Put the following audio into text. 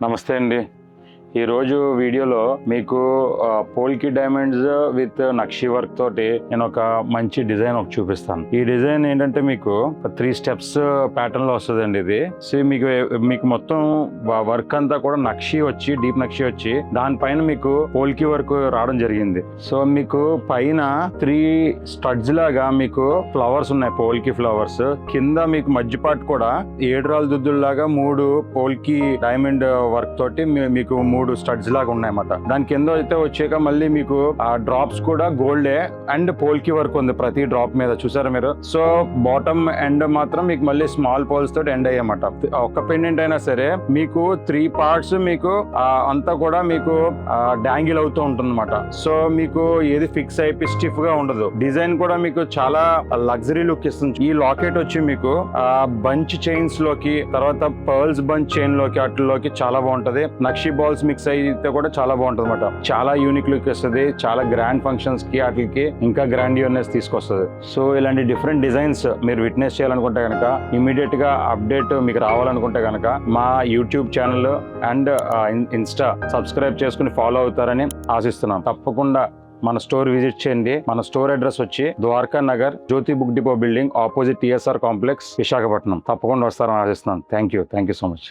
నమస్తే అండి. ఈరోజు వీడియోలో మీకు పోల్కి డైమండ్స్ విత్ నక్షి వర్క్ తోటి నేను ఒక మంచి డిజైన్ చూపిస్తాను. ఈ డిజైన్ ఏంటంటే మీకు 3 స్టెప్స్ ప్యాటర్న్ లో వస్తుందండి. ఇది సో మీకు మొత్తం వర్క్ అంతా కూడా నక్షి వచ్చి డీప్ నక్షి వచ్చి దానిపైన మీకు పోల్కి వర్క్ రావడం జరిగింది. సో మీకు పైన 3 స్టడ్స్ లాగా మీకు ఫ్లవర్స్ ఉన్నాయి, పోల్కి ఫ్లవర్స్. కింద మీకు మధ్య పార్ట్ కూడా 7 రాళ్ళ దుద్దుల్లాగా 3 పోల్కి డైమండ్ వర్క్ తోటి మీకు 3 స్టడ్స్ లాగా ఉన్నాయన్నమాట. దాని కింద అయితే వచ్చాక మళ్ళీ మీకు ఆ డ్రాప్స్ కూడా గోల్డే అండ్ పోల్కి వర్క్ ఉంది ప్రతి డ్రాప్ మీద, చూసారా మీరు. సో బాటమ్ ఎండ్ మాత్రం మీకు మళ్ళీ స్మాల్ పోల్స్ తోటి ఎండ్ అయ్యమాట. ఒక్క పెండెంట్ అయినా సరే మీకు 3 పార్ట్స్ మీకు అంతా కూడా మీకు డాంగిల్ అవుతూ ఉంటుంది అనమాట. సో మీకు ఏది ఫిక్స్ అయిపోయి స్టిఫ్ గా ఉండదు. డిజైన్ కూడా మీకు చాలా లగ్జరీ లుక్ ఇస్తుంది. ఈ లాకెట్ వచ్చి మీకు బంచ్ చైన్స్ లోకి, తర్వాత పర్ల్స్ బంచ్ చైన్ లోకి, అట్లలోకి చాలా బాగుంటది. నక్షి బాల్స్ మిక్స్ అయితే కూడా చాలా బాగుంటుంది అనమాట. చాలా యూనిక్ లుక్ ఇస్తుంది. చాలా గ్రాండ్ ఫంక్షన్స్ కి వాటికి ఇంకా గ్రాండియర్నెస్ తీసుకొస్తుంది. సో ఇలాంటి డిఫరెంట్ డిజైన్స్ మీరు విట్నెస్ చేయాలనుకుంటే కనుక, ఇమీడియట్ గా అప్డేట్ మీకు రావాలనుకుంటే కనుక మా YouTube channel and Insta subscribe చేసుకుని ఫాలో అవుతారని ఆశిస్తున్నాం. తప్పకుండా మన స్టోర్ విజిట్ చేయండి. మన స్టోర్ అడ్రస్ వచ్చి Dwaraka Nagar, Jyothi book depot building, opposite TSR complex, Visakhapatnam. తప్పకుండా వస్తారని ఆశిస్తున్నాను. Thank you so much.